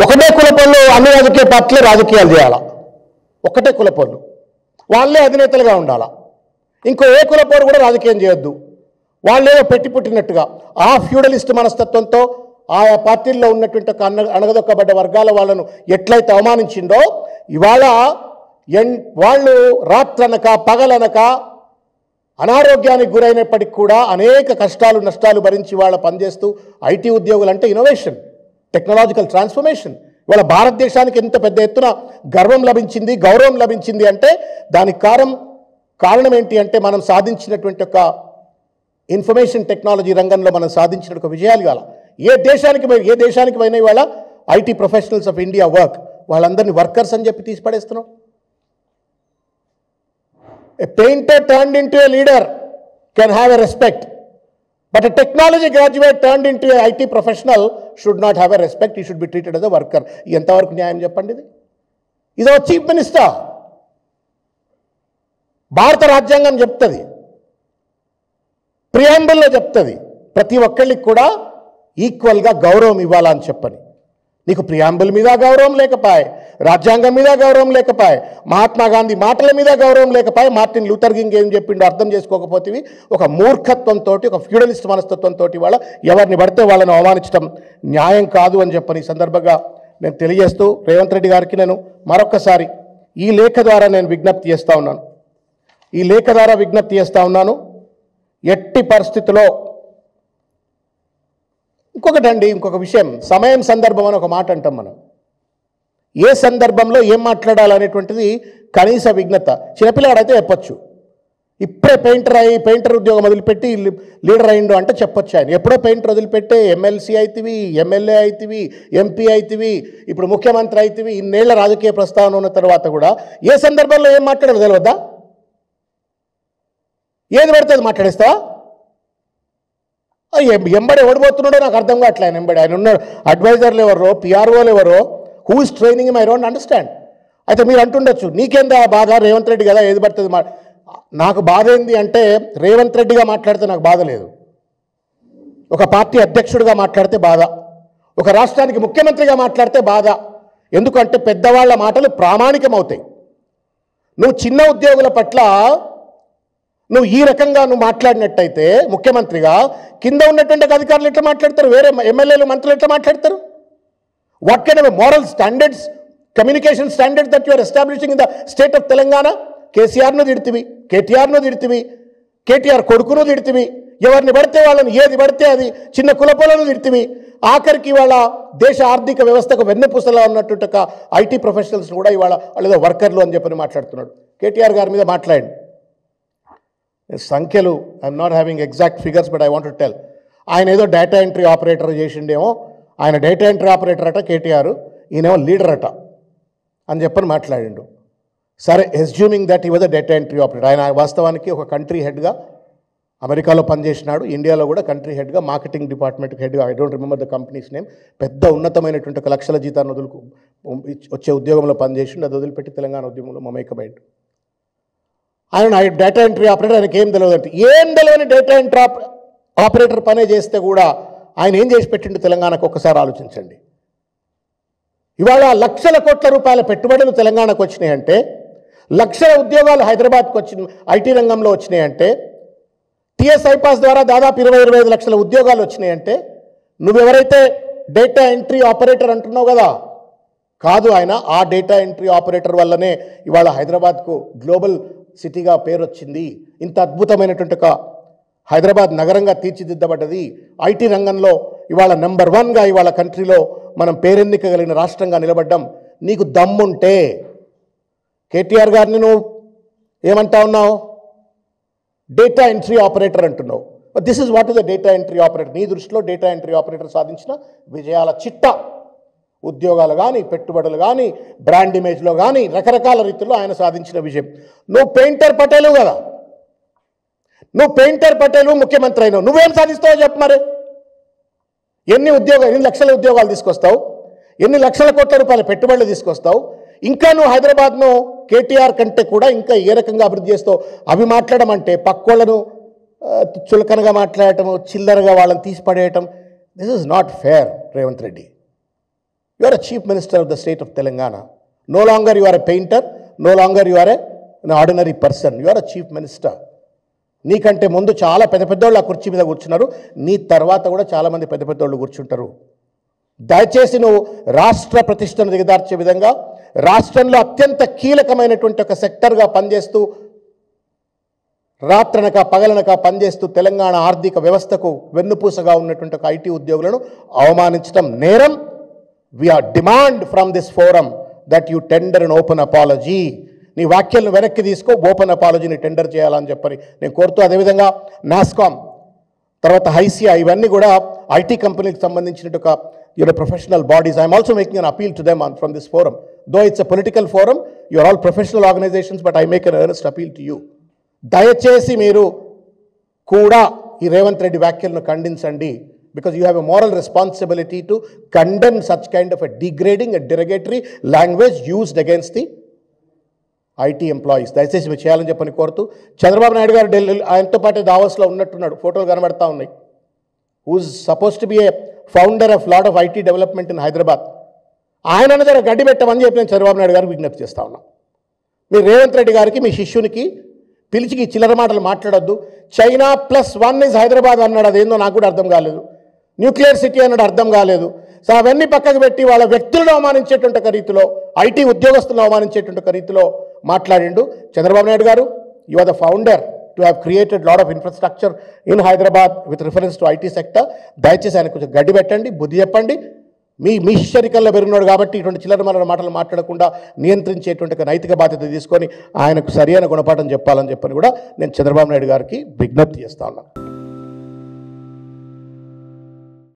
ఒకటే కులపోళ్ళు అన్ని రాజకీయ పార్టీలు రాజకీయాలు చేయాలా, ఒకటే కులపోళ్ళు వాళ్ళే అధినేతలుగా ఉండాలా, ఇంకో ఏ కులపోరు కూడా రాజకీయం చేయొద్దు. వాళ్ళేమో పెట్టి పుట్టినట్టుగా ఆ ఫ్యూడలిస్ట్ మనస్తత్వంతో ఆయా పార్టీల్లో ఉన్నటువంటి ఒక అణగదొక్కబడ్డ వర్గాల వాళ్ళను ఎట్లయితే అవమానించిందో ఇవాళ వాళ్ళు రాత్రనక పగలనక అనారోగ్యానికి గురైనప్పటికీ కూడా అనేక కష్టాలు నష్టాలు భరించి వాళ్ళ పనిచేస్తూ ఐటీ ఉద్యోగులు అంటే ఇన్నోవేషన్, టెక్నాలజికల్ ట్రాన్స్ఫర్మేషన్. ఇవాళ భారతదేశానికి ఎంత పెద్ద ఎత్తున గర్వం లభించింది, గౌరవం లభించింది అంటే దానికి కారణం ఏంటి అంటే మనం సాధించినటువంటి ఒక ఇన్ఫర్మేషన్ టెక్నాలజీ రంగంలో మనం సాధించిన ఒక విజయాలు. ఇవాళ ఏ దేశానికి పోయినా ఇవాళ IT professionals of India work, వాళ్ళందరినీ వర్కర్స్ అని చెప్పి తీసి పడేస్తున్నాం. A painter turned into a leader can have a respect, but a technology graduate turned into a IT professional should not have a respect. He should be treated as a worker. ఎంతవరకు న్యాయం చెప్పండి ఇది? ఇది ఒక chief minister. భారత రాజ్యాంగం చెప్తుంది, ప్రియాంబుల్లో చెప్తుంది ప్రతి ఒక్కళ్ళకి కూడా ఈక్వల్గా గౌరవం ఇవ్వాలని చెప్పని. నీకు ప్రియాంబుల్ మీద గౌరవం లేకపోయే, రాజ్యాంగం మీద గౌరవం లేకపోయే, మహాత్మా గాంధీ మాటల మీద గౌరవం లేకపోయే, మార్టిన్ లూథర్ కింగ్ ఏం చెప్పిండో అర్థం చేసుకోకపోతే ఒక మూర్ఖత్వంతో, ఒక ఫ్యూడలిస్ట్ మనస్తత్వంతో వాళ్ళ ఎవరిని పడితే వాళ్ళని అవమానించడం న్యాయం కాదు అని చెప్పని ఈ సందర్భంగా నేను తెలియజేస్తూ రేవంత్ రెడ్డి గారికి నేను మరొక్కసారి ఈ లేఖ ద్వారా నేను విజ్ఞప్తి చేస్తూ ఉన్నాను. ఎట్టి పరిస్థితిలో ఇంకొక విషయం, సమయం సందర్భం అని ఒక మాట అంటాం మనం. ఏ సందర్భంలో ఏం మాట్లాడాలనేటువంటిది కనీస విజ్ఞత చిన్నపిల్లాడైతే చెప్పొచ్చు. ఇప్పుడే పెయింటర్ ఉద్యోగం వదిలిపెట్టి లీడర్ అయిండు అంటే చెప్పొచ్చు. ఆయన ఎప్పుడో పెయింటర్ వదిలిపెట్టే ఎమ్మెల్సీ అవుతుంది, ఎమ్మెల్యే అవుతుంది, ఎంపీ అవుతుంది, ఇప్పుడు ముఖ్యమంత్రి అవుతుంది. ఇన్నేళ్ల రాజకీయ ప్రస్తావన ఉన్న తర్వాత కూడా ఏ సందర్భంలో ఏం మాట్లాడాలో తెలియద్దా? ఏది పడితే అది మాట్లాడేస్తావా? ఎంబడి ఓడిపోతున్నాడో నాకు అర్థం కావట్లే. ఆయన ఉన్న అడ్వైజర్లు ఎవరో, పిఆర్ఓలు ఎవరో, who is training I don't understand. అయితే మీరు అంటుండొచ్చు నీకేందా బాధ, రేవంత్ రెడ్డి కదా ఏది పడుతుంది. నాకు బాధ ఏంది అంటే రేవంత్ రెడ్డిగా మాట్లాడితే నాకు బాధ లేదు, ఒక పార్టీ అధ్యక్షుడిగా మాట్లాడితే బాధ, ఒక రాష్ట్రానికి ముఖ్యమంత్రిగా మాట్లాడితే బాధ. ఎందుకంటే పెద్దవాళ్ల మాటలు ప్రామాణికమవుతాయి. నువ్వు చిన్న ఉద్యోగుల పట్ల నువ్వు ఈ రకంగా మాట్లాడినట్టయితే ముఖ్యమంత్రిగా కింద ఉన్నటువంటి అధికారులు ఎట్లా మాట్లాడతారు, వేరే ఎమ్మెల్యేలు మంత్రులు ఎట్లా మాట్లాడతారు? What kind of moral standards, communication standards that you are establishing in the state of Telangana? కేసీఆర్ను తిడితివి, కేటీఆర్ను తిడితివి, కేటీఆర్ కొడుకును తిడితివి, ఎవరిని పడితే వాళ్ళని ఏది పడితే అది చిన్న కులపోలను తిడితివి. ఆఖరికి ఇవాళ దేశ ఆర్థిక వ్యవస్థకు వెన్నెపూసలా ఉన్నటువంటి ఒక ఐటీ ప్రొఫెషనల్స్ కూడా ఇవాళ వాళ్ళేదో వర్కర్లు అని చెప్పని మాట్లాడుతున్నాడు. కేటీఆర్ గారి మీద మాట్లాడండి సంఖ్యలు, I'm not having exact figures but I want to tell. ఆయన ఏదో డేటా ఎంట్రీ ఆపరేటర్ చేసిండేమో, ఆయన డేటా ఎంట్రీ ఆపరేటర్ అట కేటీఆర్, ఈయనేమో లీడర్ అట అని చెప్పని మాట్లాడిండు. సరే, ఎస్జ్యూమింగ్ దట్ ఈ was a data entry operator. ఆయన వాస్తవానికి ఒక కంట్రీ హెడ్గా అమెరికాలో పనిచేసినాడు, ఇండియాలో కూడా కంట్రీ హెడ్గా మార్కెటింగ్ డిపార్ట్మెంట్కి హెడ్గా, I don't remember the company's name, పెద్ద ఉన్నతమైనటువంటి ఒక లక్షల జీతాన్ని వచ్చే ఉద్యోగంలో పనిచేసిండు. అది వదిలిపెట్టి తెలంగాణ ఉద్యమంలో మమేకమైండు. ఆయన డేటా ఎంట్రీ ఆపరేటర్, ఆయనకి ఏం తెలియదు అంటే ఏం తెలియని డేటా ఎంట్రీ ఆపరేటర్ పనే చేస్తే కూడా ఆయన ఏం చేసి పెట్టిండు తెలంగాణకు ఒక్కసారి ఆలోచించండి. ఇవాళ లక్షల కోట్ల రూపాయల పెట్టుబడులు తెలంగాణకు వచ్చినాయంటే, లక్షల ఉద్యోగాలు హైదరాబాద్కు వచ్చిన ఐటీ రంగంలో వచ్చినాయంటే, టీఎస్ ఐపాస్ ద్వారా దాదాపు 20-25 లక్షల ఉద్యోగాలు వచ్చినాయంటే, నువ్వెవరైతే డేటా ఎంట్రీ ఆపరేటర్ అంటున్నావు కదా, కాదు ఆయన ఆ డేటా ఎంట్రీ ఆపరేటర్ వల్లనే ఇవాళ హైదరాబాద్కు గ్లోబల్ సిటీగా పేరు వచ్చింది. ఇంత అద్భుతమైనటువంటి ఒక హైదరాబాద్ నగరంగా తీర్చిదిద్దబడ్డది. ఐటీ రంగంలో ఇవాళ నెంబర్ 1గా ఇవాళ కంట్రీలో మనం పేరెన్నికగలిగిన రాష్ట్రంగా నిలబడ్డాం. నీకు దమ్ముంటే కేటీఆర్ గారిని నువ్వు ఏమంటా ఉన్నావు? డేటా ఎంట్రీ ఆపరేటర్ అంటున్నావు. This is what is the data entry operator. నీ దృష్టిలో డేటా ఎంట్రీ ఆపరేటర్ సాధించిన విజయాల చిట్టా, ఉద్యోగాలు కానీ, పెట్టుబడులు కానీ, బ్రాండ్ ఇమేజ్లో కానీ, రకరకాల రీతిలో ఆయన సాధించిన విజయం. నువ్వు పెయింటర్ పటేలు కదా, నువ్వు పెయింటర్ పటేలు ముఖ్యమంత్రి అయినావు, నువ్వేం సాధిస్తావో చెప్పు మరి. ఎన్ని లక్షల ఉద్యోగాలు తీసుకొస్తావు, ఎన్ని లక్షల కోట్ల రూపాయల పెట్టుబడులు తీసుకొస్తావు, ఇంకా నువ్వు హైదరాబాద్ను కేటీఆర్ కంటే కూడా ఇంకా ఏ రకంగా అభివృద్ధి చేస్తావు అవి మాట్లాడమంటే పక్కోళ్ళను చులకనగా మాట్లాడటం, చిల్లరగా వాళ్ళని తీసి పడేయటం, this is not fair Revanth Reddy. You are a chief minister of the state of Telangana. No longer you are a painter, no longer you are an ordinary person. You are a chief minister. నీకంటే ముందు చాలా పెద్ద పెద్దోళ్ళు ఆ కుర్చీ మీద కూర్చున్నారు, నీ తర్వాత కూడా చాలామంది పెద్ద పెద్దోళ్ళు కూర్చుంటారు. దయచేసి నువ్వు రాష్ట్ర ప్రతిష్టను దిగదార్చే విధంగా రాష్ట్రంలో అత్యంత కీలకమైనటువంటి ఒక సెక్టర్గా పనిచేస్తూ రాత్రనక పగలనక పనిచేస్తూ తెలంగాణ ఆర్థిక వ్యవస్థకు వెన్నుపూసగా ఉన్నటువంటి ఒక ఐటీ ఉద్యోగులను అవమానించడం నేరం. We are demand from this forum that you tender an open apology. నీ వ్యాఖ్యలను వెనక్కి తీసుకో, ఓపెన్ అపాలజీని టెండర్ చేయాలని చెప్పని నేను కోరుతూ, అదేవిధంగా నాస్కామ్ తర్వాత హైసియా ఇవన్నీ కూడా ఐటీ కంపెనీకి సంబంధించిన ఒక professional bodies. I'm also making an appeal to them from this forum. Though it's a political forum, you are all professional organisations, but I make an earnest appeal to you. దయచేసి మీరు కూడా ఈ రేవంత్ రెడ్డి వ్యాఖ్యలను ఖండించండి. Because you have a moral responsibility to condemn such kind of a degrading and derogatory language used against the IT employees. దయచేసి మీరు చేయాలని చెప్పని కోరుతూ, చంద్రబాబు నాయుడు గారు ఢిల్లీ ఆయనతో పాటు దావోస్లో ఉన్నట్టున్నాడు, ఫోటోలు కనబడతా ఉన్నాయి. Who's suppose to be a founder of lot of IT development in Hyderabad. ఆయన దగ్గర గడ్డి పెట్టమని చెప్పి నేను చంద్రబాబు నాయుడు గారికి విజ్ఞప్తి చేస్తా ఉన్నా. మీరు రేవంత్ రెడ్డి గారికి మీ శిష్యునికి పిలిచికి చిల్లర మాటలు మాట్లాడొద్దు. చైనా +1 ఇస్ హైదరాబాద్ అన్నాడు, అదేందో నాకు కూడా అర్థం కాలేదు. న్యూక్లియర్ సిటీ అన్నాడు, అర్థం కాలేదు. సో అవన్నీ పక్కకు పెట్టి వాళ్ళ వ్యక్తులను అవమానించేటువంటి ఒక రీతిలో, ఐటీ ఉద్యోగస్తులను అవమానించేటువంటి ఒక రీతిలో మాట్లాడిండు. Chandrababu Naidu garu, you are the founder to have created lot of infrastructure in Hyderabad with reference to IT sector. దయచేసి ఆయన కొంచెం గడ్డి పెట్టండి, బుద్ధి చెప్పండి. మీ శరీరంలో పెరిగినాడు కాబట్టి ఇటువంటి చిల్లర మాటలు మాట్లాడకుండా నియంత్రించేటువంటి నైతిక బాధ్యత తీసుకొని ఆయనకు సరైన గుణపాఠం చెప్పాలని చెప్పని కూడా నేను చంద్రబాబు నాయుడు గారికి విజ్ఞప్తి చేస్తా ఉన్నాను.